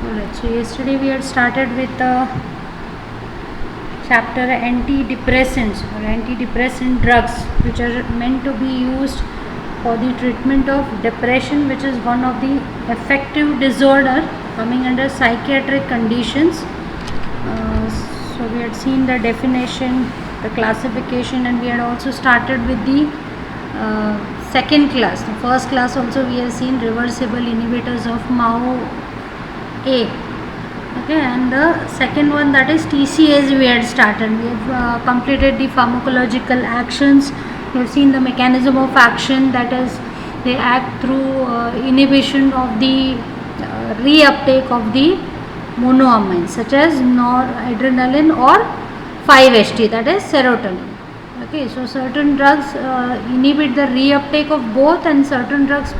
Alright, so yesterday we had started with chapter antidepressants or antidepressant drugs, which are meant to be used for the treatment of depression, which is one of the affective disorder coming under psychiatric conditions. So we had seen the definition, the classification, and we had also started with the second class. The first class also we have seen reversible inhibitors of MAO A. Okay, and the second one, that is TCAs, we had started. We have completed the pharmacological actions. We have seen the mechanism of action, that is they act through inhibition of the reuptake of the monoamines such as noradrenaline or 5-HT, that is serotonin. Okay, so certain drugs inhibit the reuptake of both, and certain drugs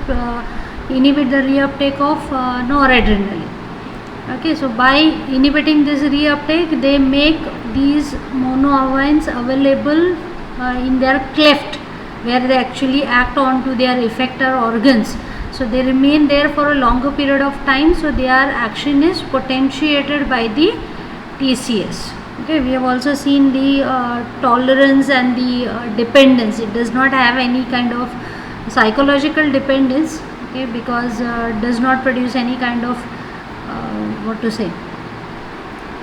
inhibit the reuptake of noradrenaline. Okay, so by inhibiting this reuptake, they make these monoamines available in their cleft, where they actually act on to their effector organs. So they remain there for a longer period of time, so their action is potentiated by the TCS. Okay, we have also seen the tolerance and the dependence. It does not have any kind of psychological dependence, okay, because does not produce any kind of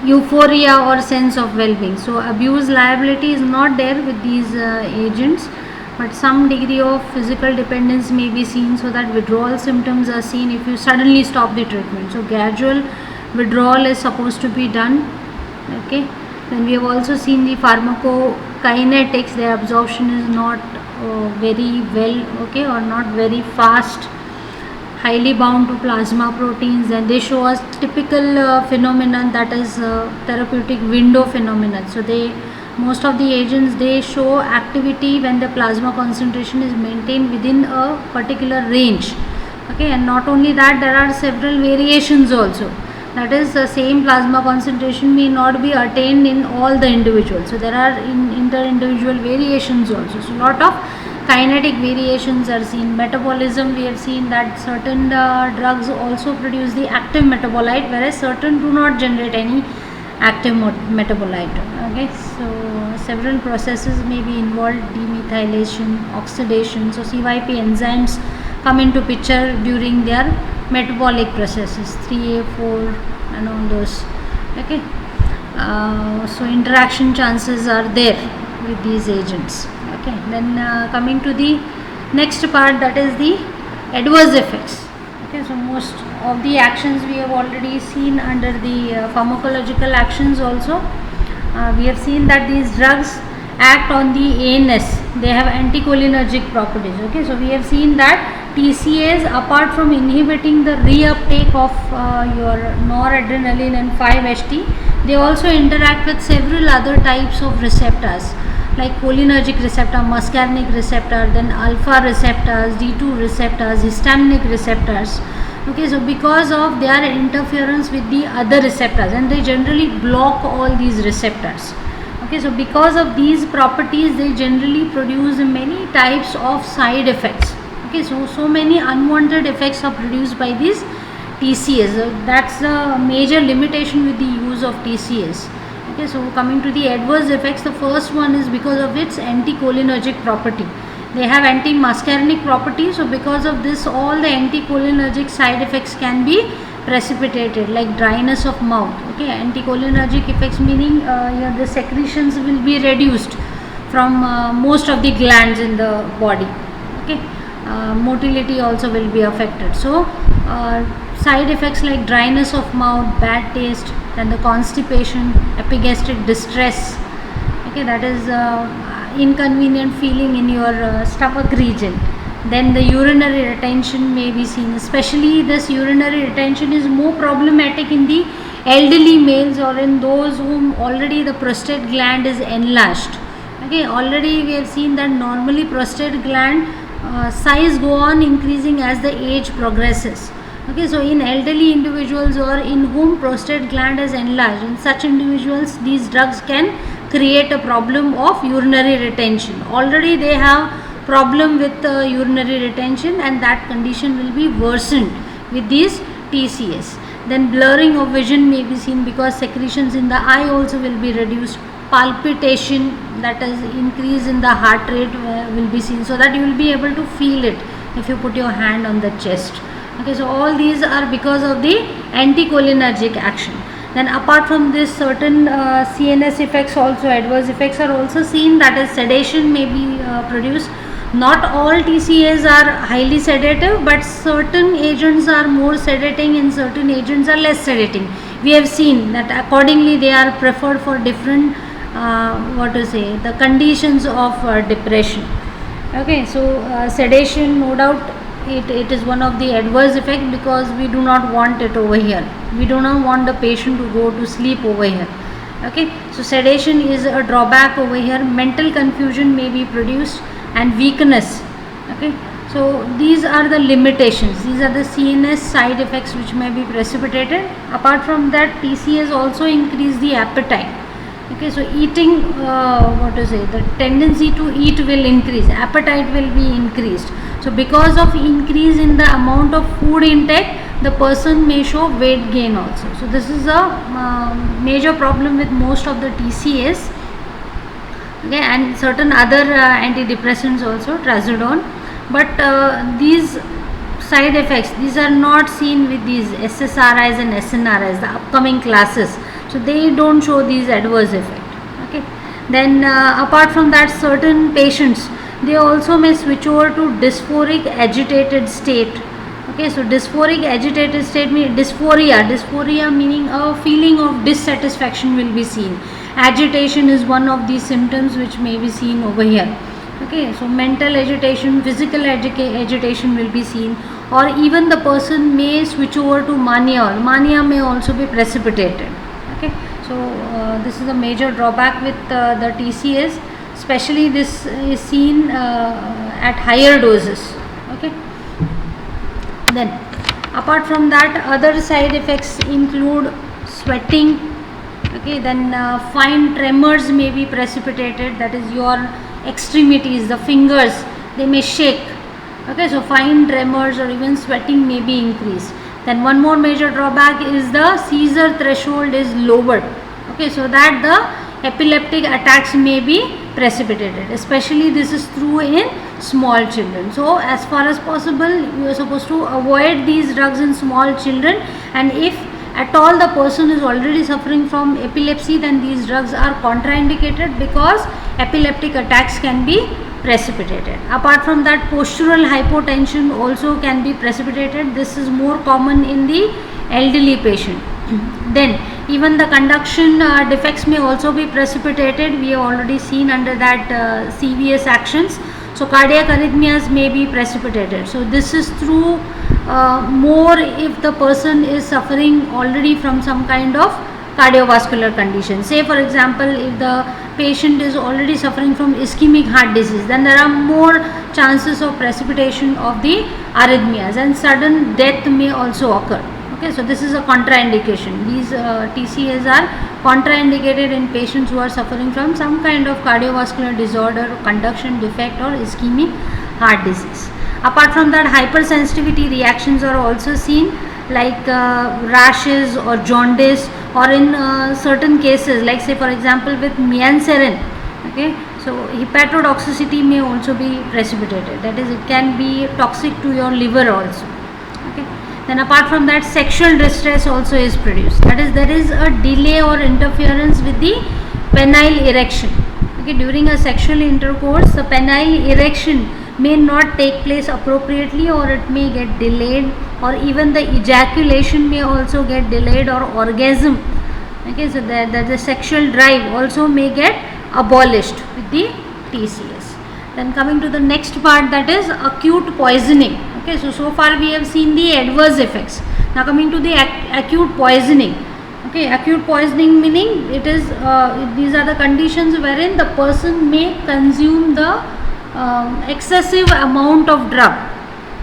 euphoria or sense of well-being. So abuse liability is not there with these agents, but some degree of physical dependence may be seen, so that withdrawal symptoms are seen if you suddenly stop the treatment. So gradual withdrawal is supposed to be done. Okay, then we have also seen the pharmacokinetics. Their absorption is not very well, okay, or not very fast, highly bound to plasma proteins, and they show us typical phenomenon, that is therapeutic window phenomenon. So most of the agents, they show activity when the plasma concentration is maintained within a particular range. Okay, and not only that, there are several variations also. That is, the same plasma concentration may not be attained in all the individuals. So there are inter-individual variations also. So lot of kinetic variations are seen. Metabolism, we have seen that certain drugs also produce the active metabolite, whereas certain do not generate any active metabolite. Okay, so several processes may be involved: demethylation, oxidation. So CYP enzymes come into picture during their metabolic processes, 3A, 4, and all those. Okay, so interaction chances are there with these agents. Okay, then coming to the next part, that is the adverse effects. Okay, so most of the actions we have already seen under the pharmacological actions also. We have seen that these drugs act on the ANS. They have anticholinergic properties. Okay, so we have seen that TCAs, apart from inhibiting the reuptake of your noradrenaline and 5-HT, they also interact with several other types of receptors, like cholinergic receptor, muscarinic receptor, then alpha receptors, D2 receptors, histaminic receptors. Okay, so because of their interference with the other receptors, and they generally block all these receptors. Okay, so because of these properties, they generally produce many types of side effects. Okay, so many unwanted effects are produced by these TCAs. That's the major limitation with the use of TCAs. Okay, so coming to the adverse effects, the first one is because of its anticholinergic property. They have anti-muscarinic property, so because of this, all the anticholinergic side effects can be precipitated, like dryness of mouth. Okay, anticholinergic effects meaning the secretions will be reduced from most of the glands in the body. Okay, motility also will be affected. So side effects like dryness of mouth, bad taste, then the constipation, epigastric distress. Okay, that is inconvenient feeling in your stomach region. Then the urinary retention may be seen. Especially this urinary retention is more problematic in the elderly males, or in those whom already the prostate gland is enlarged. Okay, already we have seen that normally prostate gland size go on increasing as the age progresses. Okay, so in elderly individuals, or in whom prostate gland is enlarged, in such individuals, these drugs can create a problem of urinary retention. Already they have problem with urinary retention, and that condition will be worsened with these TCS. Then blurring of vision may be seen because secretions in the eye also will be reduced. Palpitation, that is increase in the heart rate, will be seen, so that you will be able to feel it if you put your hand on the chest. Okay, so all these are because of the anticholinergic action. Then apart from this, certain CNS effects also, adverse effects are also seen, that is sedation may be produced. Not all TCAs are highly sedative, but certain agents are more sedating and certain agents are less sedating. We have seen that accordingly they are preferred for different the conditions of depression. Okay, so sedation, no doubt it is one of the adverse effect, because we do not want it over here. We do not want the patient to go to sleep over here. Okay, so sedation is a drawback over here. Mental confusion may be produced and weakness. Okay, so these are the limitations. These are the CNS side effects which may be precipitated. Apart from that, TCAs also increase the appetite. Okay, so eating, the tendency to eat will increase, appetite will be increased. So because of increase in the amount of food intake, the person may show weight gain also. So this is a major problem with most of the TCAs. Okay, and certain other antidepressants also, trazodone. But these side effects, these are not seen with these SSRIs and SNRIs, the upcoming classes. So they don't show these adverse effect. Okay, then apart from that, certain patients, they also may switch over to dysphoric agitated state. Okay, so dysphoric agitated state means dysphoria meaning a feeling of dissatisfaction will be seen. Agitation is one of these symptoms which may be seen over here. Okay, so mental agitation, physical agitation will be seen, or even the person may switch over to mania, or mania may also be precipitated. Okay, so this is a major drawback with the TCAs, especially this is seen at higher doses. Okay, then apart from that, other side effects include sweating. Okay, then fine tremors may be precipitated, that is your extremities, the fingers, they may shake. Okay, so fine tremors or even sweating may be increased. Then one more major drawback is the seizure threshold is lowered. Okay, so that the epileptic attacks may be precipitated, especially this is true in small children. So as far as possible, you are supposed to avoid these drugs in small children, and if at all the person is already suffering from epilepsy, then these drugs are contraindicated, because epileptic attacks can be precipitated. Apart from that, postural hypotension also can be precipitated. This is more common in the elderly patient. Then even the conduction defects may also be precipitated. We have already seen under that CVS actions. So cardiac arrhythmias may be precipitated. So this is through more if the person is suffering already from some kind of cardiovascular condition. Say for example, if the patient is already suffering from ischemic heart disease, then there are more chances of precipitation of the arrhythmias, and sudden death may also occur. Okay, so this is a contraindication. These TCAs are contraindicated in patients who are suffering from some kind of cardiovascular disorder, conduction defect, or ischemic heart disease. Apart from that, hypersensitivity reactions are also seen, like rashes or jaundice, or in certain cases, like say for example with mianserin. Okay, so hepatotoxicity may also be precipitated, that is, it can be toxic to your liver also. Okay, then apart from that, sexual distress also is produced, that is, there is a delay or interference with the penile erection. Okay, during a sexual intercourse, the penile erection may not take place appropriately, or it may get delayed, or even the ejaculation may also get delayed, or orgasm. Okay, so the sexual drive also may get abolished with the TCS. Then coming to the next part, that is acute poisoning. Okay, so far we have seen the adverse effects. Now coming to the acute poisoning. Okay, acute poisoning meaning it is these are the conditions wherein the person may consume the excessive amount of drug.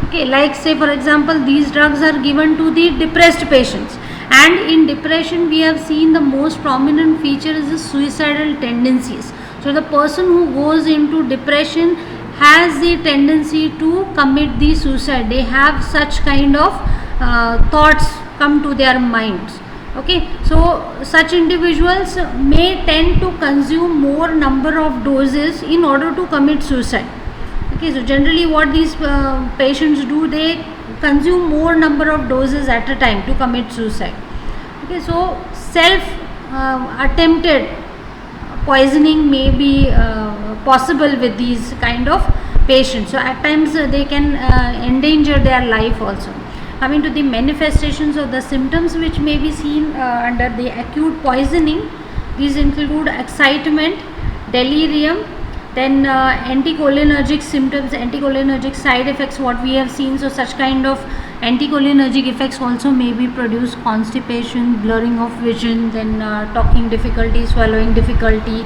Okay, like say for example, these drugs are given to the depressed patients, and in depression we have seen the most prominent feature is the suicidal tendencies. So the person who goes into depression has the tendency to commit the suicide. They have such kind of thoughts come to their minds. Okay, so such individuals may tend to consume more number of doses in order to commit suicide. Okay, so generally what these patients do, they consume more number of doses at a time to commit suicide. Okay, so self attempted poisoning may be possible with these kind of patients. So at times they can endanger their life also. Coming to the manifestations of the symptoms which may be seen under the acute poisoning, these include excitement, delirium, then anticholinergic symptoms, anticholinergic side effects what we have seen. So such kind of anticholinergic effects also may be produced: constipation, blurring of vision, then talking difficulty, swallowing difficulty,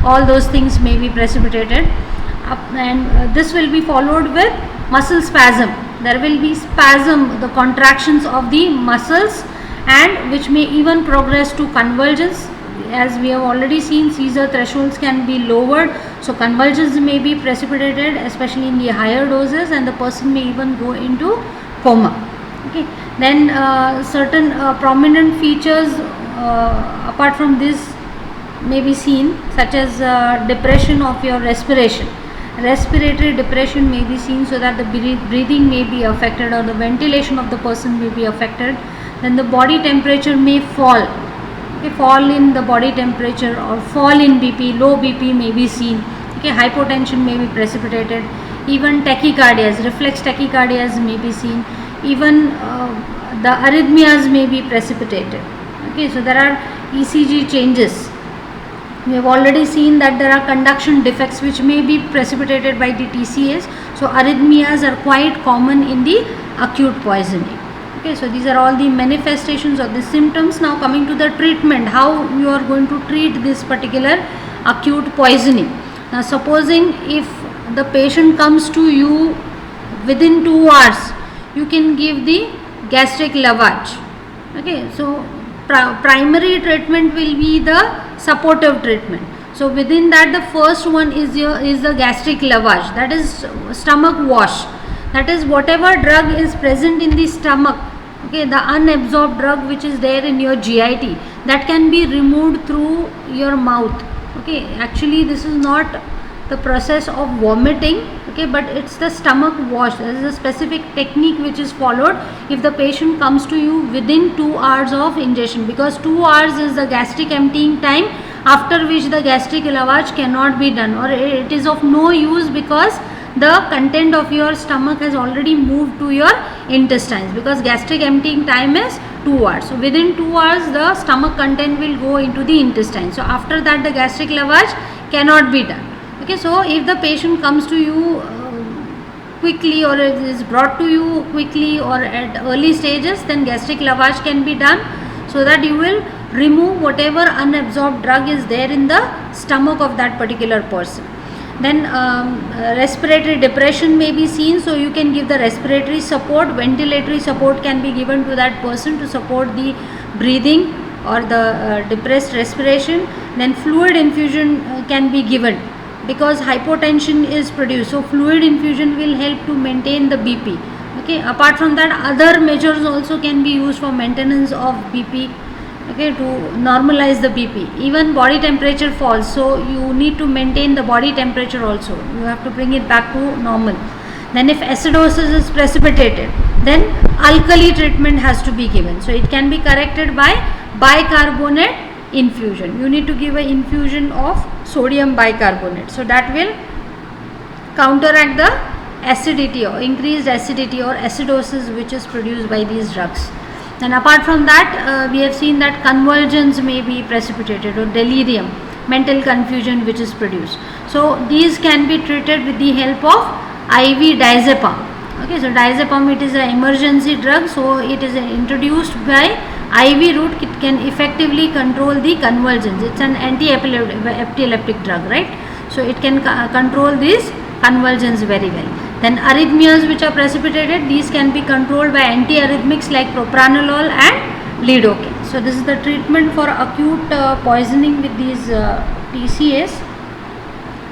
all those things may be precipitated. And this will be followed with muscle spasm. There will be spasm, the contractions of the muscles, and which may even progress to convulsions. As we have already seen, seizure thresholds can be lowered, so convulsions may be precipitated, especially in the higher doses, and the person may even go into coma. Okay, then certain prominent features apart from this may be seen, such as depression of your respiration. Respiratory depression may be seen, so that the breathing may be affected or the ventilation of the person may be affected. Then the body temperature may fall. Okay, fall in the body temperature or fall in BP, low BP may be seen. Okay, hypotension may be precipitated. Even tachycardias, reflex tachycardias may be seen. Even the arrhythmias may be precipitated. Okay, so there are ECG changes. We have already seen that there are conduction defects which may be precipitated by the TCAs. So arrhythmias are quite common in the acute poisoning. Okay, so these are all the manifestations of the symptoms. Now coming to the treatment, how you are going to treat this particular acute poisoning. Now supposing if the patient comes to you within 2 hours, you can give the gastric lavage. Okay, so primary treatment will be the supportive treatment. So within that, the first one is the gastric lavage, that is stomach wash. That is whatever drug is present in the stomach, okay, the unabsorbed drug which is there in your GIT, that can be removed through your mouth. Okay, actually this is not the process of vomiting, okay, but it's the stomach wash. There is a specific technique which is followed if the patient comes to you within 2 hours of ingestion, because 2 hours is the gastric emptying time, after which the gastric lavage cannot be done, or it is of no use, because the content of your stomach has already moved to your intestines, because gastric emptying time is 2 hours. So within 2 hours the stomach content will go into the intestine. So after that the gastric lavage cannot be done. Okay, so if the patient comes to you quickly, or it is brought to you quickly or at early stages, then gastric lavage can be done, so that you will remove whatever unabsorbed drug is there in the stomach of that particular person. Then respiratory depression may be seen, so you can give the respiratory support. Ventilatory support can be given to that person to support the breathing or the depressed respiration. Then fluid infusion can be given, because hypotension is produced, so fluid infusion will help to maintain the BP. Okay, apart from that, other measures also can be used for maintenance of BP, okay, to normalize the BP. Even body temperature falls, so you need to maintain the body temperature also, you have to bring it back to normal. Then if acidosis is precipitated, then alkali treatment has to be given, so it can be corrected by bicarbonate infusion. You need to give an infusion of sodium bicarbonate, so that will counteract the acidity or increased acidity or acidosis which is produced by these drugs. And apart from that, we have seen that convulsions may be precipitated, or delirium, mental confusion which is produced. So these can be treated with the help of IV diazepam. Okay, so diazepam, it is an emergency drug, so it is introduced by IV route. It can effectively control the convulsions. It's an anti-epileptic drug, right? So it can control these convulsions very well. Then arrhythmias which are precipitated, these can be controlled by antiarrhythmics like propranolol and lidocaine. So this is the treatment for acute poisoning with these TCAs.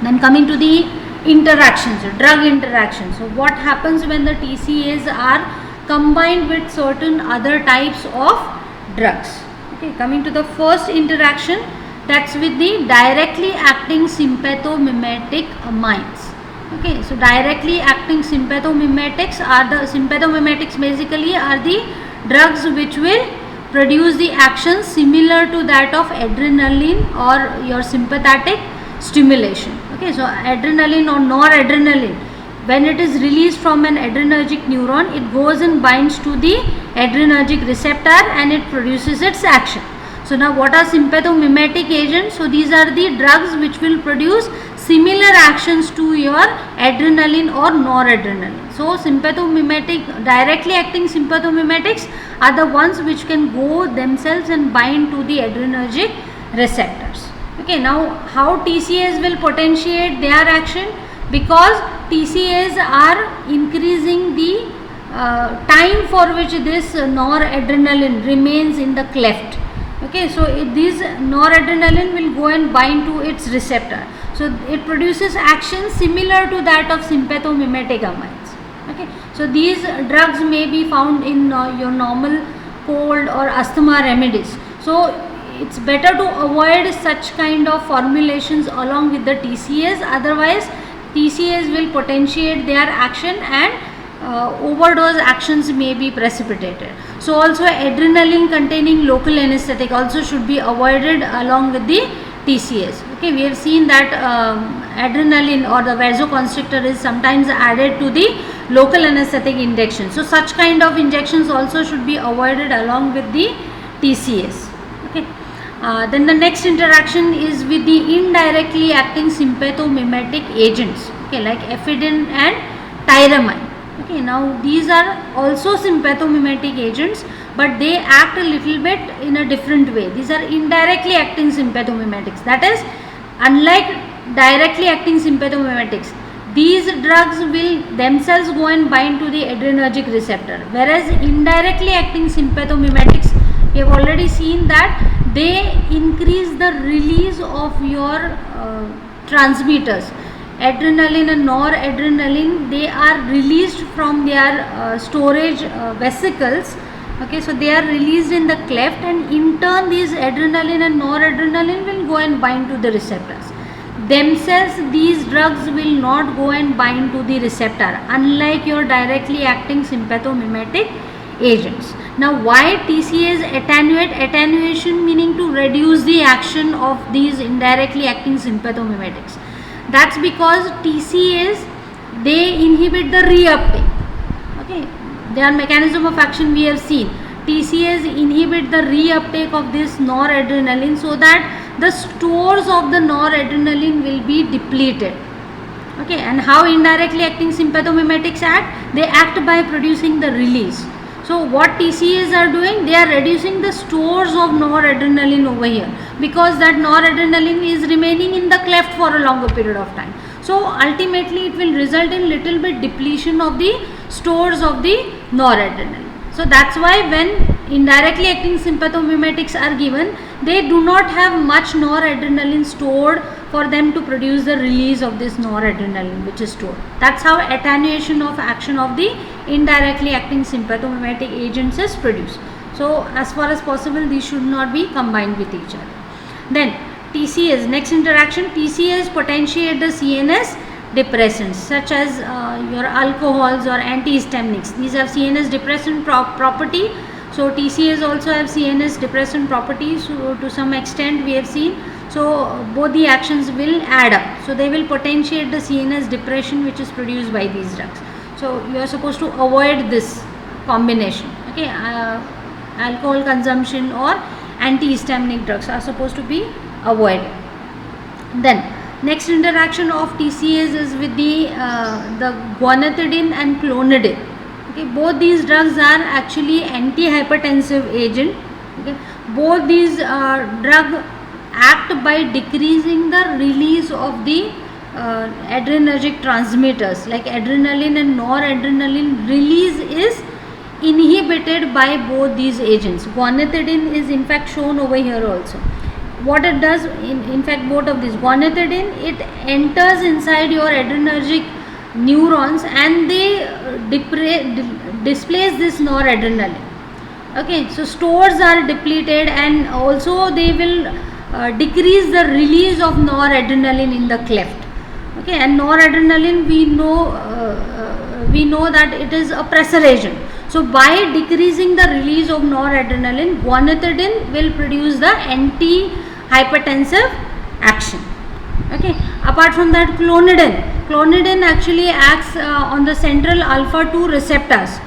Then coming to the interactions, drug interactions. So what happens when the TCAs are combined with certain other types of drugs. Okay, coming to the first interaction, that's with the directly acting sympathomimetic amines. Okay, so directly acting sympathomimetics basically are the drugs which will produce the action similar to that of adrenaline or your sympathetic stimulation. Okay, so adrenaline or noradrenaline, when it is released from an adrenergic neuron, it goes and binds to the adrenergic receptor and it produces its action. So now what are sympathomimetic agents? So these are the drugs which will produce similar actions to your adrenaline or noradrenaline. So sympathomimetic, directly acting sympathomimetics are the ones which can go themselves and bind to the adrenergic receptors. Okay, now how TCAs will potentiate their action? Because TCAs are increasing the time for which this noradrenaline remains in the cleft. Okay, so this noradrenaline will go and bind to its receptor. So it produces action similar to that of sympathomimetic amines. Okay, so these drugs may be found in your normal cold or asthma remedies. So it's better to avoid such kind of formulations along with the TCAs. Otherwise, TCAs will potentiate their action and overdose actions may be precipitated. So also adrenaline containing local anesthetic also should be avoided along with the TCAs. Okay, we have seen that adrenaline or the vasoconstrictor is sometimes added to the local anesthetic injection. So such kind of injections also should be avoided along with the TCAs. Okay. Then the next interaction is with the indirectly acting sympathomimetic agents, okay, like ephedrine and tyramine. Okay, now these are also sympathomimetic agents, but they act a little bit in a different way. These are indirectly acting sympathomimetics. That is, unlike directly acting sympathomimetics, these drugs will themselves go and bind to the adrenergic receptor, whereas indirectly acting sympathomimetics, we have already seen that they increase the release of your transmitters. Adrenaline and noradrenaline, they are released from their storage vesicles. Okay, so they are released in the cleft, and in turn these adrenaline and noradrenaline will go and bind to the receptors. Themselves, these drugs will not go and bind to the receptor, unlike your directly acting sympathomimetic agents. Now, why TCAs attenuate? Attenuation meaning to reduce the action of these indirectly acting sympathomimetics. That's because TCAs, they inhibit the reuptake. Okay, their mechanism of action we have seen. TCAs inhibit the reuptake of this noradrenaline so that the stores of the noradrenaline will be depleted. Okay, and how indirectly acting sympathomimetics act? They act by producing the release. So what TCAs are doing? They are reducing the stores of noradrenaline over here, because that noradrenaline is remaining in the cleft for a longer period of time. So ultimately it will result in little bit depletion of the stores of the noradrenaline. So that's why when indirectly acting sympathomimetics are given, they do not have much noradrenaline stored for them to produce the release of this noradrenaline which is stored. That's how attenuation of action of the indirectly acting sympathomimetic agents is produced. So as far as possible, these should not be combined with each other. Then TCAs, next interaction, TCAs potentiate the CNS depressants such as your alcohols or antihistaminics. These have CNS depressant property. So TCAs also have CNS depressant properties. So to some extent we have seen. So both the actions will add up. So they will potentiate the CNS depression which is produced by these drugs. So you are supposed to avoid this combination. Okay, alcohol consumption or antihistaminic drugs are supposed to be avoided. Then next interaction of TCAs is with the guanethidine and clonidine. Okay, both these drugs are actually antihypertensive agent. Okay, both these drugs act by decreasing the release of the adrenergic transmitters like adrenaline and noradrenaline. Release is inhibited by both these agents. Guanethidine is in fact shown over here also. What it does, in fact both of these, guanethidine, it enters inside your adrenergic neurons and they displace this noradrenaline. Okay, so stores are depleted, and also they will decrease the release of noradrenaline in the cleft. Okay, and noradrenaline we know that it is a pressor agent. So by decreasing the release of noradrenaline, guanethidine will produce the anti-hypertensive action. Okay, apart from that, clonidine actually acts on the central alpha 2 receptors.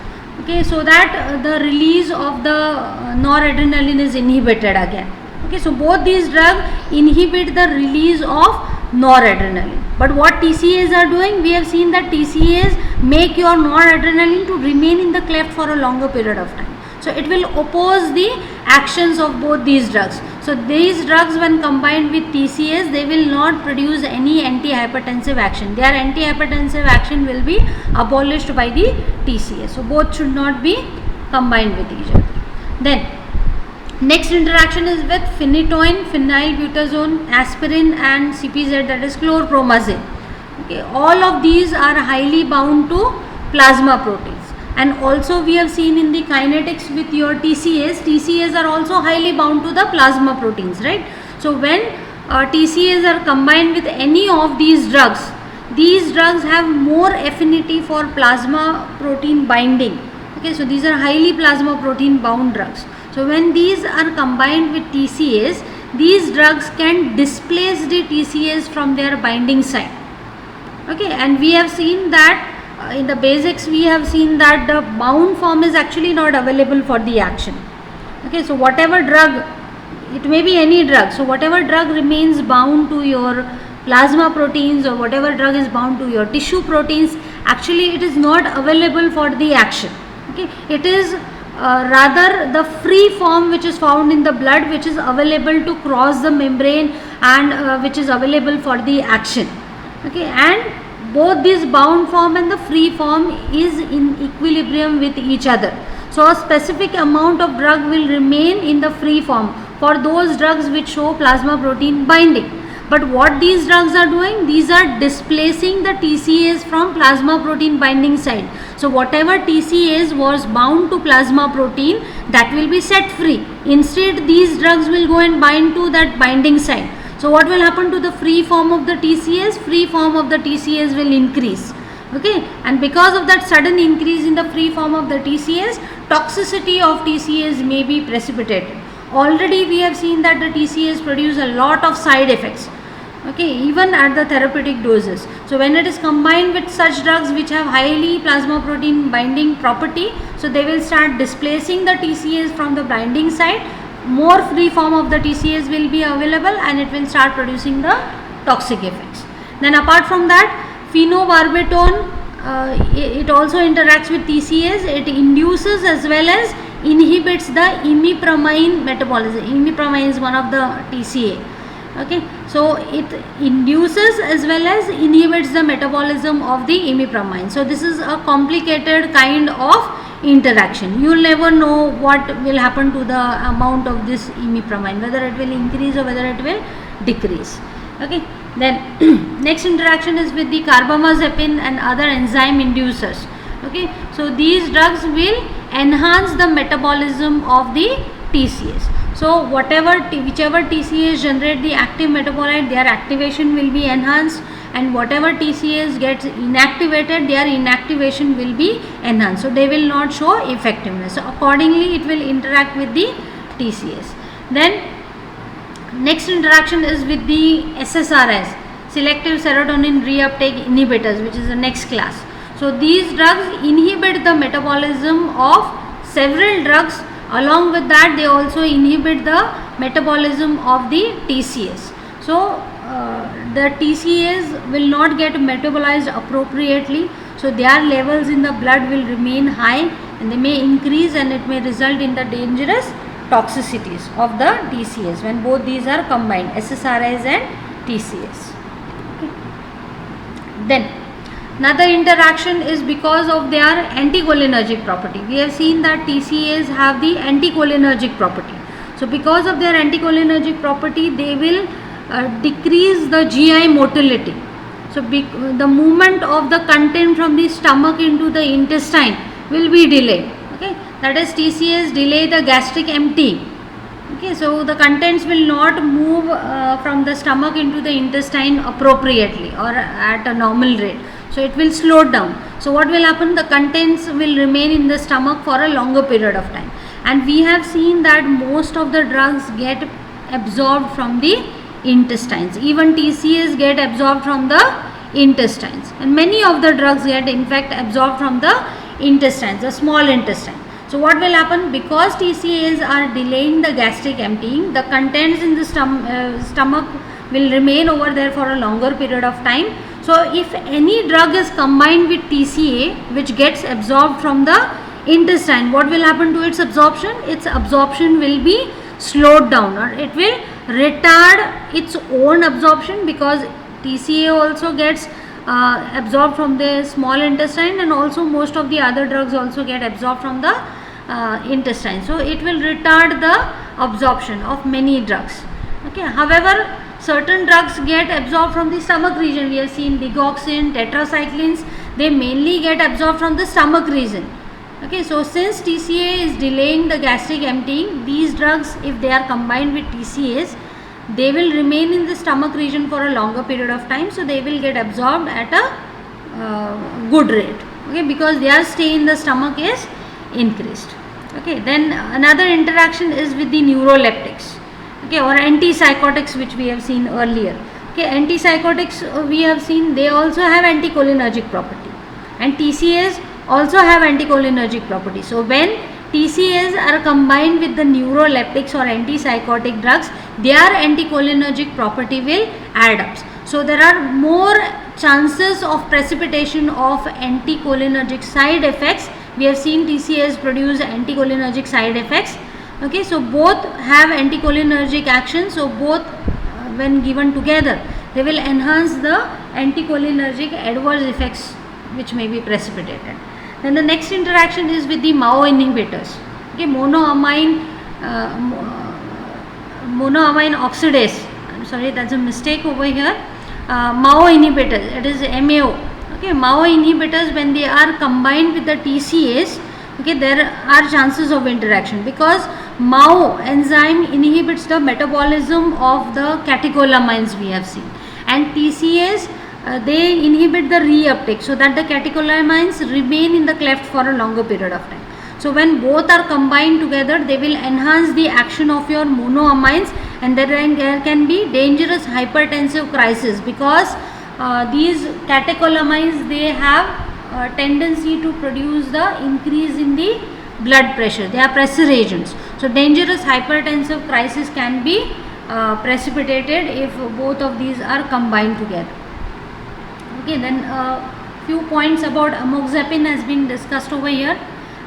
Okay, so that the release of the noradrenaline is inhibited again. Okay, so both these drugs inhibit the release of noradrenaline. But what TCAs are doing, we have seen that TCAs make your noradrenaline to remain in the cleft for a longer period of time. So it will oppose the actions of both these drugs. So these drugs, when combined with TCAs, they will not produce any antihypertensive action. Their antihypertensive action will be abolished by the TCAs. So both should not be combined with each other. Then next interaction is with phenytoin, phenylbutazone, aspirin and CPZ, that is chlorpromazine. Okay, all of these are highly bound to plasma proteins. And also we have seen in the kinetics with your TCAs are also highly bound to the plasma proteins, right? So when TCAs are combined with any of these drugs have more affinity for plasma protein binding. Okay, so these are highly plasma protein bound drugs. So when these are combined with TCAs, these drugs can displace the TCAs from their binding site. Okay, and we have seen that in the basics we have seen that the bound form is actually not available for the action. Okay, so whatever drug, it may be any drug, so whatever drug remains bound to your plasma proteins or whatever drug is bound to your tissue proteins, actually it is not available for the action. Okay, it is rather the free form which is found in the blood, which is available to cross the membrane and which is available for the action. Okay, and both this bound form and the free form is in equilibrium with each other. So a specific amount of drug will remain in the free form for those drugs which show plasma protein binding. But what these drugs are doing, these are displacing the TCAs from plasma protein binding side. So whatever TCAs was bound to plasma protein, that will be set free. Instead these drugs will go and bind to that binding side. So what will happen to the free form of the TCAs? Free form of the TCAs will increase. Okay, and because of that sudden increase in the free form of the TCAs, toxicity of TCAs may be precipitated. Already we have seen that the TCAs produce a lot of side effects. Okay, even at the therapeutic doses. So when it is combined with such drugs which have highly plasma protein binding property, so they will start displacing the TCAs from the binding side. More free form of the TCAs will be available and it will start producing the toxic effects. Then apart from that, phenobarbital, it also interacts with TCAs. It induces as well as inhibits the imipramine metabolism. Imipramine is one of the TCA. Okay, so it induces as well as inhibits the metabolism of the imipramine. So this is a complicated kind of interaction. You will never know what will happen to the amount of this imipramine, whether it will increase or whether it will decrease. Okay, then next interaction is with the carbamazepine and other enzyme inducers. Okay, so these drugs will enhance the metabolism of the TCAs. So whichever TCAs generate the active metabolite, their activation will be enhanced, and whatever TCAs gets inactivated, their inactivation will be enhanced. So they will not show effectiveness. So accordingly it will interact with the TCAs. Then next interaction is with the SSRIs, selective serotonin reuptake inhibitors, which is the next class. So these drugs inhibit the metabolism of several drugs. Along with that, they also inhibit the metabolism of the TCAs. So the TCAs will not get metabolized appropriately, so their levels in the blood will remain high and they may increase, and it may result in the dangerous toxicities of the TCAs when both these are combined, SSRIs and TCAs. Okay. Then another interaction is because of their anticholinergic property. We have seen that TCAs have the anticholinergic property. So because of their anticholinergic property, they will decrease the GI motility. So the movement of the content from the stomach into the intestine will be delayed. Okay, that is TCAs delay the gastric emptying. Okay, so the contents will not move from the stomach into the intestine appropriately or at a normal rate. So it will slow down. So what will happen? The contents will remain in the stomach for a longer period of time. And we have seen that most of the drugs get absorbed from the intestines. Even TCAs get absorbed from the intestines, and many of the drugs get in fact absorbed from the intestines, the small intestine. So what will happen? Because TCAs are delaying the gastric emptying, the contents in the stomach will remain over there for a longer period of time. So if any drug is combined with TCA which gets absorbed from the intestine, what will happen to its absorption? Its absorption will be slowed down, or it will retard its own absorption, because TCA also gets absorbed from the small intestine, and also most of the other drugs also get absorbed from the intestine. So it will retard the absorption of many drugs. Okay. However, certain drugs get absorbed from the stomach region. We have seen digoxin, tetracyclines, they mainly get absorbed from the stomach region. Okay, so since TCA is delaying the gastric emptying, these drugs, if they are combined with TCAs, they will remain in the stomach region for a longer period of time. So they will get absorbed at a good rate. Okay, because their stay in the stomach is increased. Okay, then another interaction is with the neuroleptics. Okay, or antipsychotics, which we have seen earlier. Okay, antipsychotics we have seen, they also have anticholinergic property, and TCAs also have anticholinergic property. So when TCAs are combined with the neuroleptics or antipsychotic drugs, their anticholinergic property will add up. So there are more chances of precipitation of anticholinergic side effects. We have seen TCAs produce anticholinergic side effects. Okay, so both have anticholinergic action. So both when given together, they will enhance the anticholinergic adverse effects which may be precipitated. Then the next interaction is with the MAO inhibitors. Okay, monoamine oxidase. I'm sorry, that's a mistake over here. MAO inhibitors, it is MAO. Okay, MAO inhibitors, when they are combined with the TCAs, okay, there are chances of interaction, because MAO enzyme inhibits the metabolism of the catecholamines we have seen, and TCAs they inhibit the reuptake, so that the catecholamines remain in the cleft for a longer period of time. So when both are combined together, they will enhance the action of your monoamines, and there can be dangerous hypertensive crisis, because these catecholamines, they have tendency to produce the increase in the blood pressure. They are pressure agents. So dangerous hypertensive crisis can be precipitated if both of these are combined together. Okay, then few points about amoxapine has been discussed over here.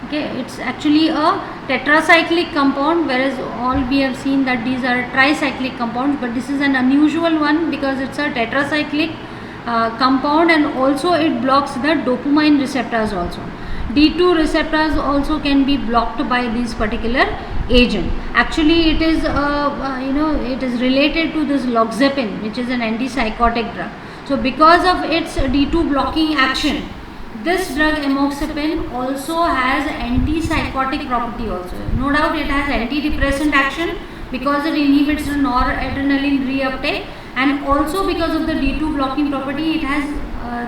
Okay, it's actually a tetracyclic compound, whereas all we have seen that these are tricyclic compounds, but this is an unusual one because it's a tetracyclic compound, and also it blocks the dopamine receptors also. D2 receptors also can be blocked by this particular agent. Actually, it is it is related to this loxapine, which is an antipsychotic drug. So because of its D2 blocking action, this drug amoxapine also has antipsychotic property also. No doubt it has antidepressant action because it inhibits the noradrenaline reuptake, and also because of the D2 blocking property, it has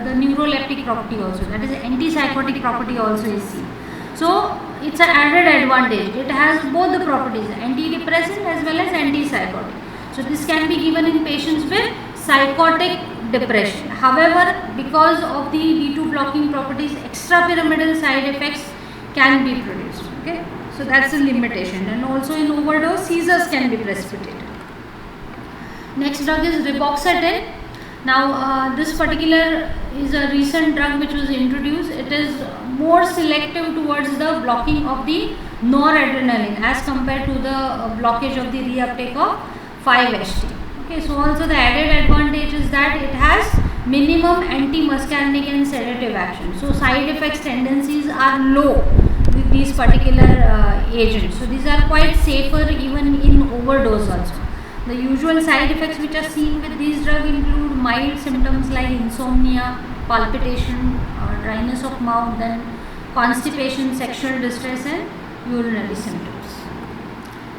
the neuroleptic property also, that is antipsychotic property also is seen. So it's an added advantage. It has both the properties, antidepressant as well as antipsychotic. So this can be given in patients with psychotic depression. However, because of the D2 blocking properties, extrapyramidal side effects can be produced. Okay, so that's a limitation, and also in overdose, seizures can be precipitated. Next drug is reboxetine. Now this particular is a recent drug which was introduced. It is more selective towards the blocking of the noradrenaline as compared to the blockage of the reuptake of 5-HT. Okay, so also the added advantage is that it has minimum anti-muscarinic and sedative action. So side effects tendencies are low with these particular agents. So these are quite safer even in overdose also. The usual side effects which are seen with these drugs include mild symptoms like insomnia, palpitation, dryness of mouth, then constipation, sexual distress and urinary symptoms.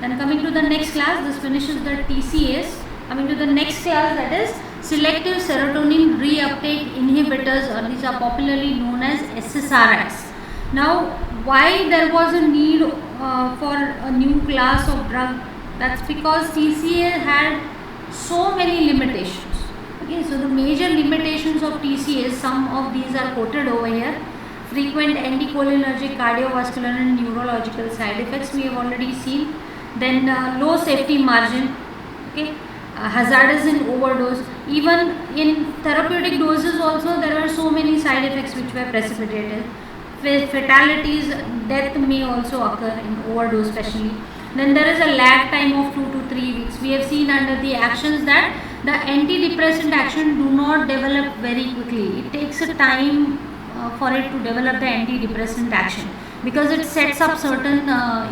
Then coming to the next class, this finishes the TCAs. Coming to the next class, that is selective serotonin reuptake inhibitors, or these are popularly known as SSRIs. Now, why there was a need for a new class of drug? That's because TCA had so many limitations. Okay, so the major limitations of TCAs, some of these are quoted over here. Frequent anticholinergic, cardiovascular and neurological side effects we have already seen. Then low safety margin, okay, hazardous in overdose. Even in therapeutic doses also there are so many side effects which were precipitated. Fatalities, death may also occur in overdose especially. Then there is a lag time of 2 to 3 weeks. We have seen under the actions that the antidepressant action do not develop very quickly. It takes a time for it to develop the antidepressant action, because it sets up certain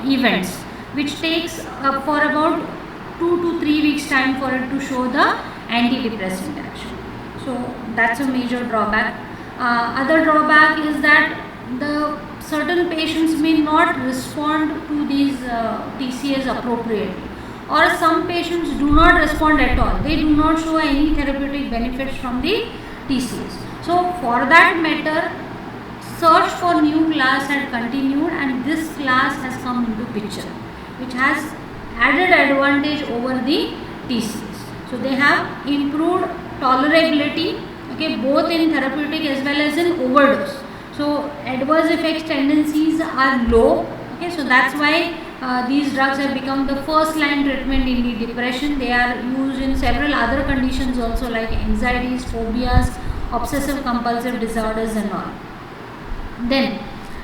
events which takes for about 2 to 3 weeks time for it to show the antidepressant action. So that's a major drawback. Other drawback is that the certain patients may not respond to these TCAs appropriately, or some patients do not respond at all. They do not show any therapeutic benefits from the TCAs. So for that matter, search for new class had continued, and this class has come into picture, which has added advantage over the TCAs. So they have improved tolerability, okay, both in therapeutic as well as in overdose. So adverse effects tendencies are low, okay, so that's why these drugs have become the first line treatment in the depression. They are used in several other conditions also, like anxieties, phobias, obsessive compulsive disorders and all. Then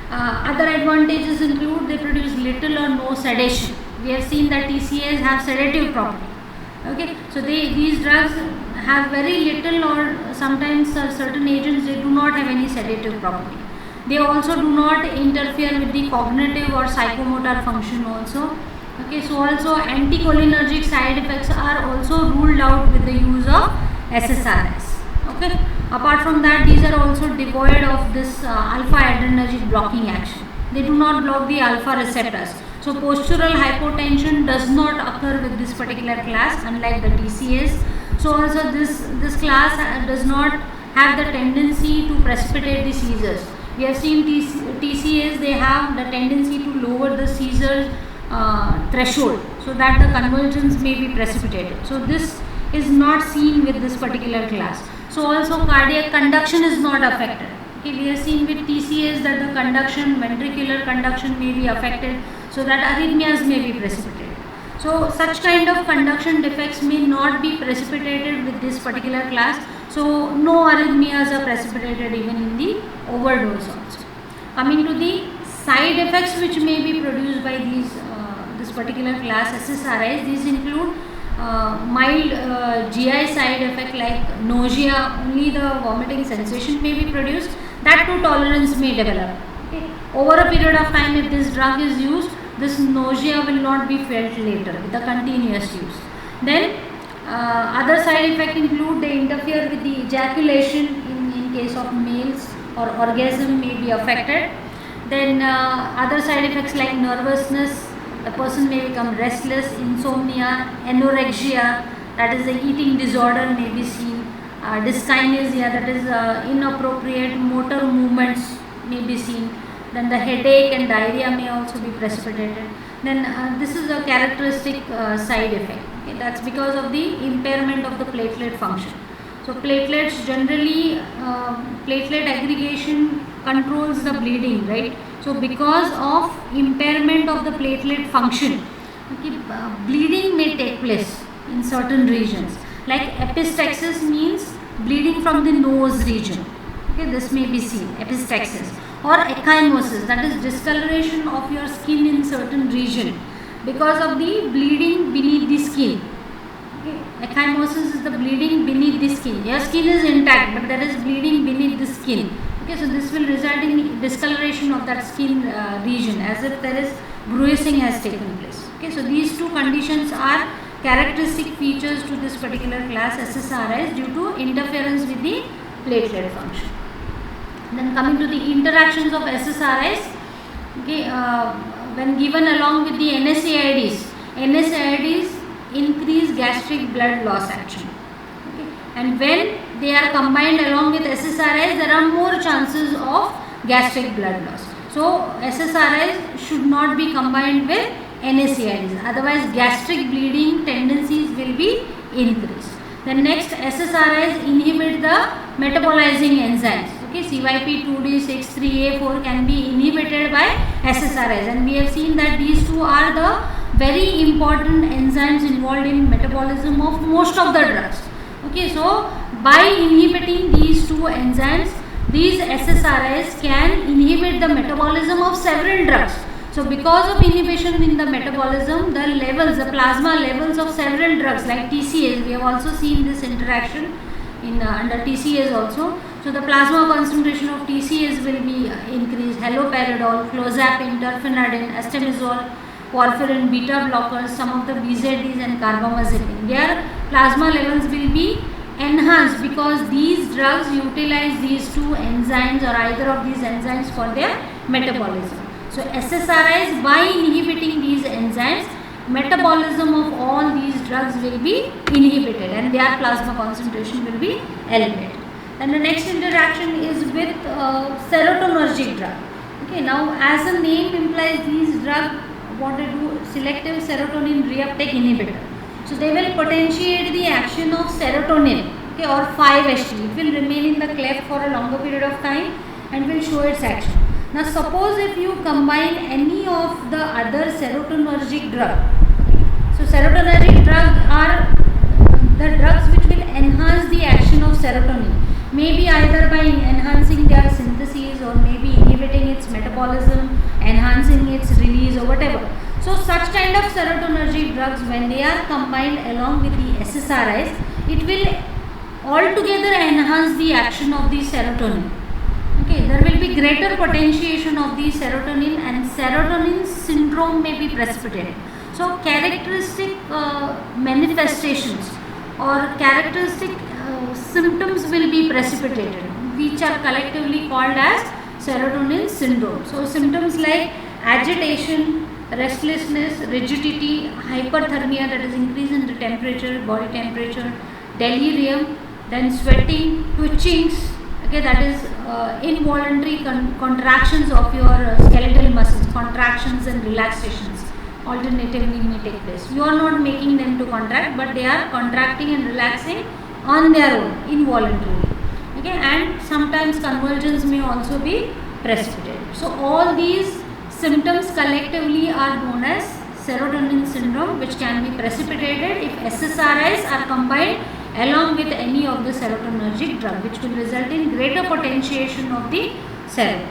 other advantages include they produce little or no sedation. We have seen that TCAs have sedative property. Okay, so these drugs have very little, or sometimes certain agents they do not have any sedative property. They also do not interfere with the cognitive or psychomotor function also. Okay, so also anticholinergic side effects are also ruled out with the use of SSRIs. Okay, apart from that, these are also devoid of this alpha adrenergic blocking action. They do not block the alpha receptors. So postural hypotension does not occur with this particular class, unlike the TCAs. So also this class does not have the tendency to precipitate the seizures. We have seen TCAs, they have the tendency to lower the seizure threshold, so that the convulsions may be precipitated. So this is not seen with this particular class. So also cardiac conduction is not affected. Okay, we have seen with TCAs that the conduction, ventricular conduction may be affected, so that arrhythmias may be precipitated. So such kind of conduction defects may not be precipitated with this particular class. So no arrhythmias are precipitated even in the overdose also. Coming to the side effects which may be produced by these this particular class SSRIs, these include mild GI side effect like nausea, only the vomiting sensation may be produced, that too tolerance may develop. Okay. Over a period of time, if this drug is used, this nausea will not be felt later with the continuous use. Then other side effects include they interfere with the ejaculation in case of males, or orgasm may be affected. Then other side effects like nervousness, the person may become restless, insomnia, anorexia, that is the eating disorder may be seen, dyskinesia, that is inappropriate motor movements may be seen. Then the headache and diarrhea may also be precipitated. Then this is a characteristic side effect. Okay, that's because of the impairment of the platelet function. So platelets generally, platelet aggregation controls the bleeding, right? So because of impairment of the platelet function, okay, bleeding may take place in certain regions. Like epistaxis means bleeding from the nose region. Okay, this may be seen, epistaxis. Or ecchymosis, that is discoloration of your skin in certain region because of the bleeding beneath the skin. Okay. Ecchymosis is the bleeding beneath the skin. Your skin is intact, but there is bleeding beneath the skin. Okay, so this will result in discoloration of that skin region, as if there is bruising has taken place. Okay, so these two conditions are characteristic features to this particular class SSRIs due to interference with the platelet function. Then coming to the interactions of SSRIs, okay, when given along with the NSAIDs increase gastric blood loss action. Okay. And when they are combined along with SSRIs, there are more chances of gastric blood loss. So SSRIs should not be combined with NSAIDs, otherwise gastric bleeding tendencies will be increased. Then next, SSRIs inhibit the metabolizing enzymes. Okay, CYP2D6, 3A4 can be inhibited by SSRIs, and we have seen that these two are the very important enzymes involved in metabolism of most of the drugs. Okay, so by inhibiting these two enzymes, these SSRIs can inhibit the metabolism of several drugs. So because of inhibition in the metabolism, the levels, the plasma levels of several drugs like TCAs, we have also seen this interaction in under TCAs also. So the plasma concentration of TCAs will be increased. Haloperidol, clozapine, terfenadine, estomazole, warfarin, beta blockers, some of the BZDs and carbamazepine. Their plasma levels will be enhanced because these drugs utilize these two enzymes or either of these enzymes for their metabolism. So SSRIs, by inhibiting these enzymes, metabolism of all these drugs will be inhibited and their plasma concentration will be elevated. And the next interaction is with serotonergic drug. Okay, now as the name implies, these drugs what they do, selective serotonin reuptake inhibitor. So they will potentiate the action of serotonin, okay, or 5-HT. It will remain in the cleft for a longer period of time and will show its action. Now suppose if you combine any of the other serotonergic drug. So serotonergic drugs are the drugs which will enhance the action of serotonin. Maybe either by enhancing their synthesis or maybe inhibiting its metabolism, enhancing its release or whatever. So such kind of serotonergic drugs, when they are combined along with the SSRIs, it will altogether enhance the action of the serotonin. Okay, there will be greater potentiation of the serotonin and serotonin syndrome may be precipitated. So characteristic manifestations or characteristic symptoms will be precipitated, which are collectively called as serotonin syndrome. So symptoms like agitation, restlessness, rigidity, hyperthermia, that is increase in the temperature, body temperature, delirium, then sweating, twitchings, okay, that is involuntary contractions of your skeletal muscles, contractions and relaxations alternatively may take place. You are not making them to contract, but they are contracting and relaxing on their own, involuntarily. Okay, and sometimes convulsions may also be precipitated. So all these symptoms collectively are known as serotonin syndrome, which can be precipitated if SSRIs are combined along with any of the serotonergic drug, which will result in greater potentiation of the serotonin.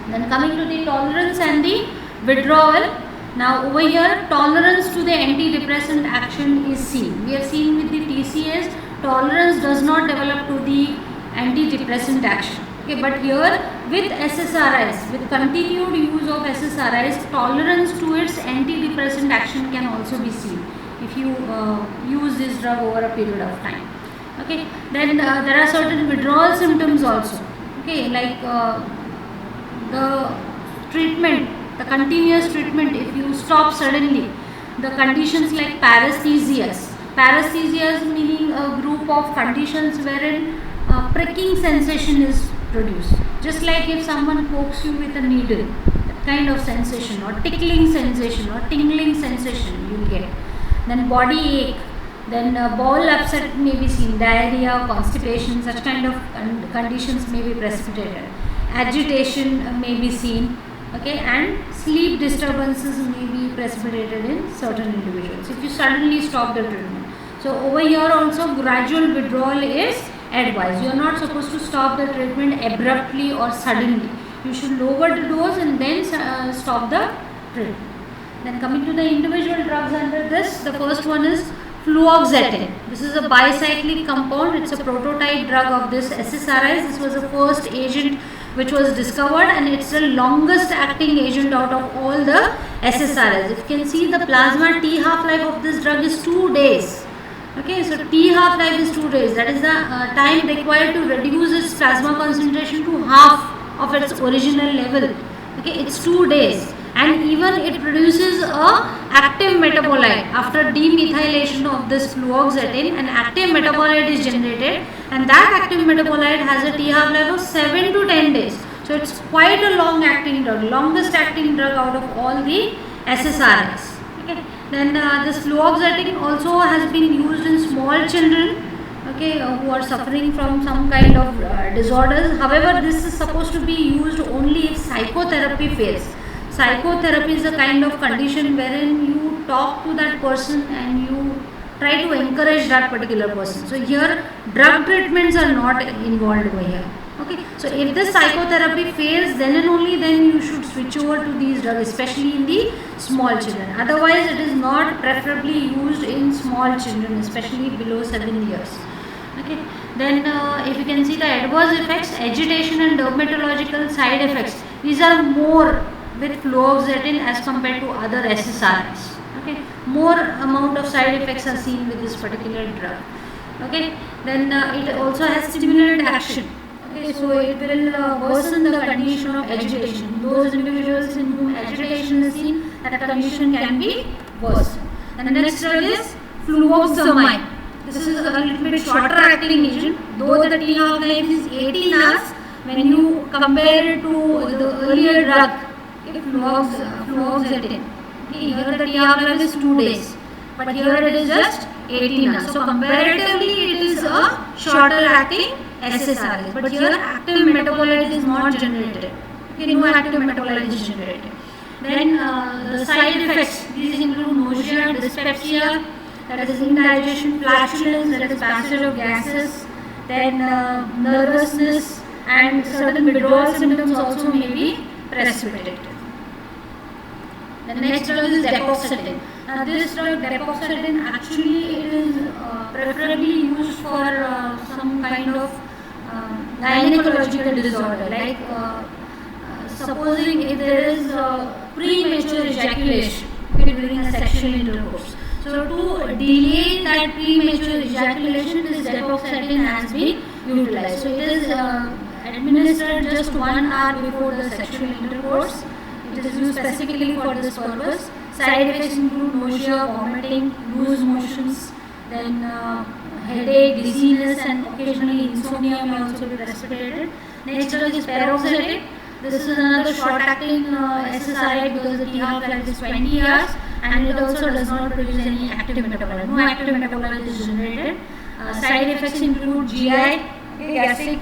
Then coming to the tolerance and the withdrawal. Now over here, tolerance to the antidepressant action is seen. We have seen with the TCAs, tolerance does not develop to the antidepressant action. Okay, but here with SSRIs, with continued use of SSRIs, tolerance to its antidepressant action can also be seen if you use this drug over a period of time. Okay, then there are certain withdrawal symptoms also. Okay, like the treatment, the continuous treatment, if you stop suddenly, the conditions like paresthesias. Paresthesias meaning a group of conditions wherein pricking sensation is produced. Just like if someone pokes you with a needle, that kind of sensation, or tickling sensation or tingling sensation you will get. Then body ache, then bowel upset may be seen, diarrhea, constipation, such kind of conditions may be precipitated. Agitation may be seen, okay, and sleep disturbances may be precipitated in certain individuals if you suddenly stop the treatment. So over here also gradual withdrawal is advised. You are not supposed to stop the treatment abruptly or suddenly. You should lower the dose and then stop the treatment. Then coming to the individual drugs under this, the first one is fluoxetine. This is a bicyclic compound. It's a prototype drug of this SSRIs. This was the first agent which was discovered, and it's the longest acting agent out of all the SSRIs. If you can see, the plasma T half-life of this drug is 2 days. Okay, so T half life is 2 days. That is the time required to reduce its plasma concentration to half of its original level. Okay, it's 2 days, and even it produces a active metabolite after demethylation of this fluoxetine. An active metabolite is generated, and that active metabolite has a T half life of 7 to 10 days. So it's quite a long acting drug, longest acting drug out of all the SSRIs. Okay. Then this fluoxetine also has been used in small children, okay, who are suffering from some kind of disorders. However, this is supposed to be used only if psychotherapy fails. Psychotherapy is a kind of condition wherein you talk to that person and you try to encourage that particular person. So here drug treatments are not involved over here. Okay, so if this psychotherapy fails, then and only then you should switch over to these drugs, especially in the small children. Otherwise, it is not preferably used in small children, especially below 7 years. Okay, then if you can see the adverse effects, agitation and dermatological side effects, these are more with fluoxetine as compared to other SSRIs. Okay, more amount of side effects are seen with this particular drug. Okay, then it also has stimulant action. Okay, so it will worsen the condition of agitation. Those individuals in whom agitation is seen, that condition can be worsened. And the next drug is fluoxamine. This is a little bit shorter acting agent, though the T half life is 18 hours. When you compare it to the earlier drug, fluoxetine, okay, here the T half life is 2 days, but here it is just 18 hours. So comparatively, it is a shorter acting SSRIs, but here active metabolite is not generated. Okay, no active metabolite is generated. Then the side effects, these include nausea, dyspepsia, that is indigestion, flatulence, that is passage of gases, then nervousness, and certain withdrawal symptoms also may be precipitated. The next drug is depoxetine. Now this drug depoxetine, actually it is preferably used for some kind of gynecological disorder, like supposing if there is premature ejaculation during a sexual intercourse. So to delay that premature ejaculation, this depoxetine has been utilized. So it is administered just 1 hour before the sexual intercourse. It is used specifically for this purpose. Side effects include nausea, vomiting, loose motions, then headache, dizziness, and occasionally insomnia may also be precipitated. Next drug is paroxetine. This is another short-acting SSRI because the T half life is 20 hours, and it also does not produce any active metabolite. No active metabolite is generated. Side effects include GI, gastric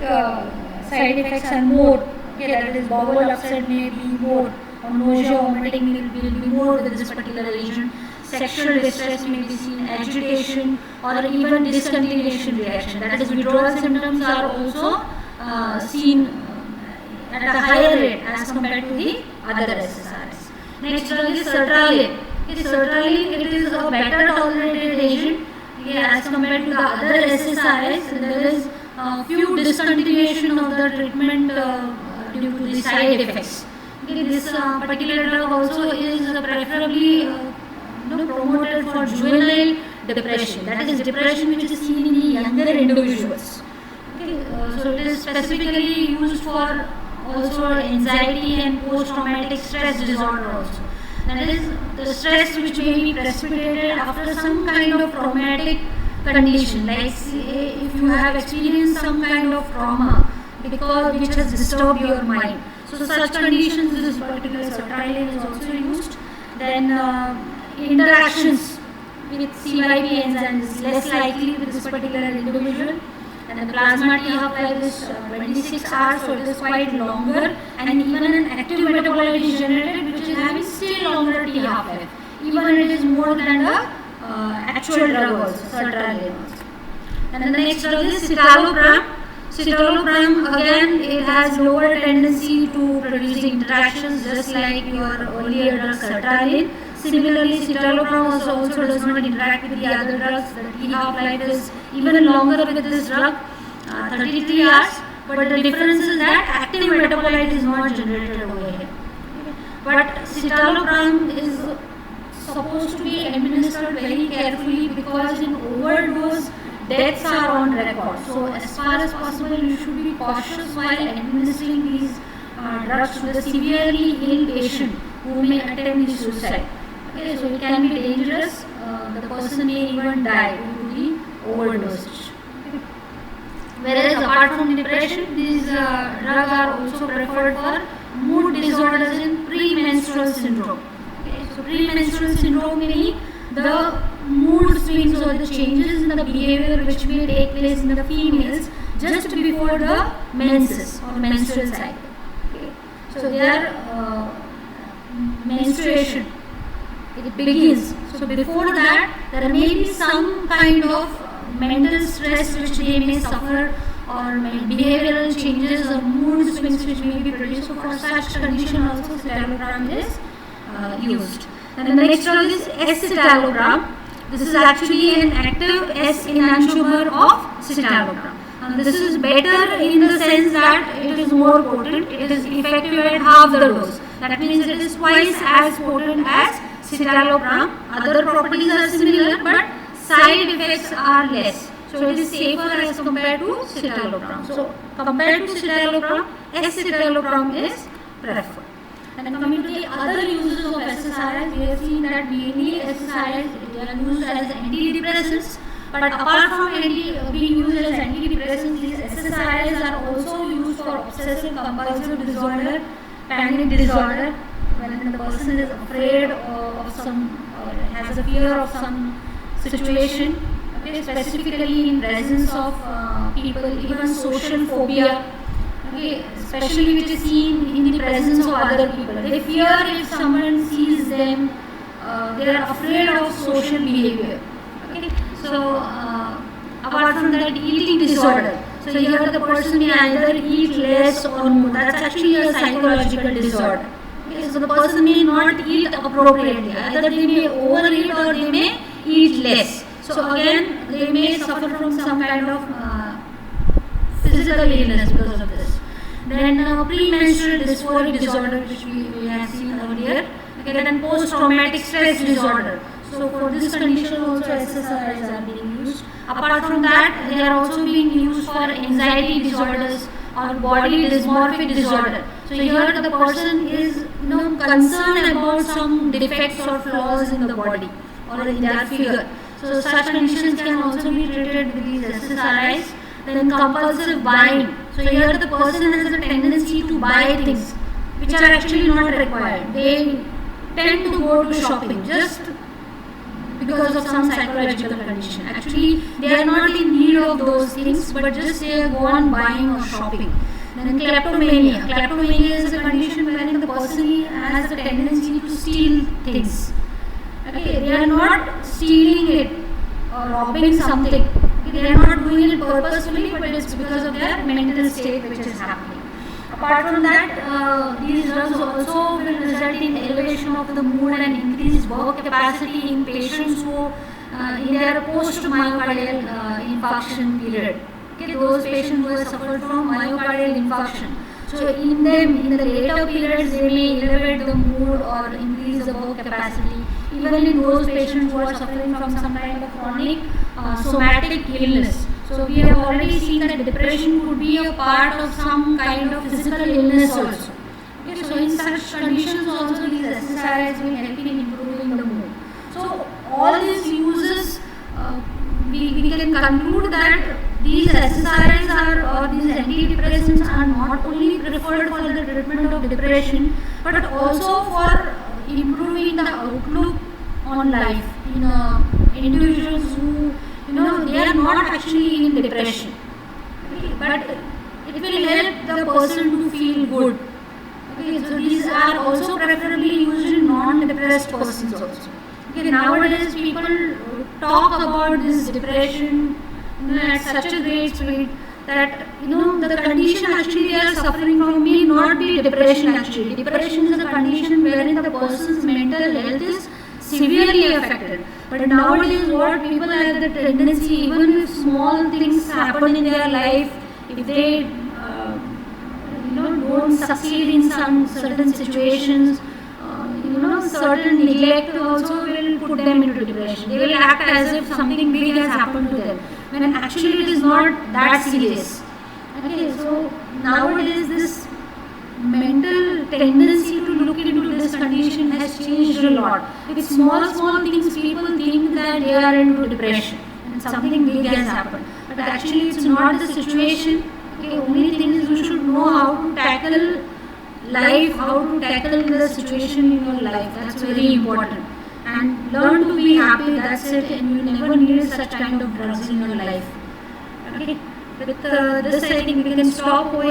side effects are more. Okay, that is bowel upset may be more, or nausea, vomiting will be more with this particular agent. Sexual distress may be seen, agitation, or even discontinuation reaction. That is, withdrawal symptoms are also seen at a higher rate as compared to the other SSRIs. Next drug is sertraline. Sertraline, it is a better tolerated agent as compared to the other SSRIs. There is few discontinuation of the treatment due to the side effects. This particular drug also is preferably promoted for juvenile depression. That is depression which is seen in the younger individuals. So it is specifically used for also anxiety and post-traumatic stress disorder also. That is the stress which may be precipitated after some kind of traumatic condition, like say if you have experienced some kind of trauma because which has disturbed your mind. So such conditions, this particular sertraline is also used. Then interactions with CYP enzymes is less likely with this particular individual. And the plasma T half life is 26 hours, so it is quite longer, and even an active metabolite is generated which is having still longer T half life. Even it is more than the actual drug also, sertraline also. And the next drug is citalopram. Citalopram, again, it has lower tendency to produce interactions just like your earlier drug sertraline. Similarly, citalopram also does not interact with the other drugs. The T half life is even longer with this drug, 33 hours. But the difference is that active metabolite is not generated over here. But citalopram is supposed to be administered very carefully because because in overdose deaths are on record. So as far as possible, you should be cautious while administering these drugs to the severely ill patient who may attempt the suicide. Okay, so it can be dangerous. The person may even die due to the overdosage. Okay. Whereas apart from depression, these drugs are also preferred for mood disorders in premenstrual syndrome. Okay, so premenstrual syndrome means the mood swings or the changes in the behavior which may take place in the females just before the menses or menstrual cycle. Okay. So their menstruation, it begins. So before that, there may be some kind of mental stress which they may suffer, or behavioral changes or mood swings which may be produced. So for such condition also citalopram is used. And the next drug is escitalopram. This is actually an active S enantiomer of citalopram. And this is better in the sense that it is more potent. It is effective at half the dose. That means it is twice as potent as citalopram. Other properties are similar, but side effects are less. So it is safer as compared to citalopram. So compared to citalopram, escitalopram is preferred. And coming to the other uses of SSRIs, we have seen that mainly SSRIs, they are used as antidepressants. But apart from being used as antidepressants, these SSRIs are also used for obsessive compulsive disorder, panic disorder, when the person is afraid of some, or has a fear of some situation, okay, specifically in presence of people, even social phobia, okay, especially which is seen in the presence of other people. They fear if someone sees them, they are afraid of social behavior. Okay, so apart from that, eating disorder. So here the person may either eat less or more. That's actually a psychological disorder. Okay, so the person may not eat appropriately. Either they may overeat or they may eat less. So again, they may suffer from some kind of physical illness because of this. Then premenstrual dysphoric disorder, which we have seen earlier. Okay, then post-traumatic stress disorder. So for this condition also SSRIs are being used. Apart from that, they are also being used for anxiety disorders or body dysmorphic disorder. So here the person is concerned about some defects or flaws in the body or in their figure. So such conditions can also be treated with these SSRIs. Then compulsive buying. So here the person has a tendency to buy things which are actually not required. They tend to go to shopping just because of some psychological condition. Actually, they are not in need of those things, but just they go on buying or shopping. Then kleptomania. Kleptomania is a condition wherein the person has a tendency to steal things. Okay, they are not stealing it or robbing something. Okay, they are not doing it purposefully, but it's because of their mental state which is happening. Apart from that, these drugs also will result in elevation of the mood and increased work capacity in patients who in their post-myocardial infarction period. Okay, those patients who have suffered from myocardial infarction. So in them, in the later periods, they may elevate the mood or increase the work capacity. Even in those patients who are suffering from some kind of chronic somatic illness. So we have already seen that depression could be a part of some kind of physical illness also. Okay, so in such conditions also these SSRIs will help in improving the mood. So all these uses, we can conclude that these SSRIs or these antidepressants are not only preferred for the treatment of depression, but also for improving the outlook on life in individuals who they are not actually in depression, okay, but it will help the person to feel good. Okay, so these are also preferably used in non-depressed persons also. Okay, nowadays people talk about this depression at such a great speed that the condition actually they are suffering from may not be depression actually. Depression is a condition wherein the person's mental health is severely affected. But nowadays what people have the tendency, even if small things happen in their life, if they don't succeed in some certain situations, certain neglect also will put them into depression. They will act as if something big has happened to them, when actually it is not that serious. Okay, so nowadays this mental tendency to look into this condition has changed a lot. With small things, people think that they are into depression and something big has happened. But actually it's not the situation. Okay, only thing is you should know how to tackle life, how to tackle the situation in your life. That's very important. And learn to be happy, that's it, and you never need such kind of drugs in your life. Okay, with this I think we can stop over.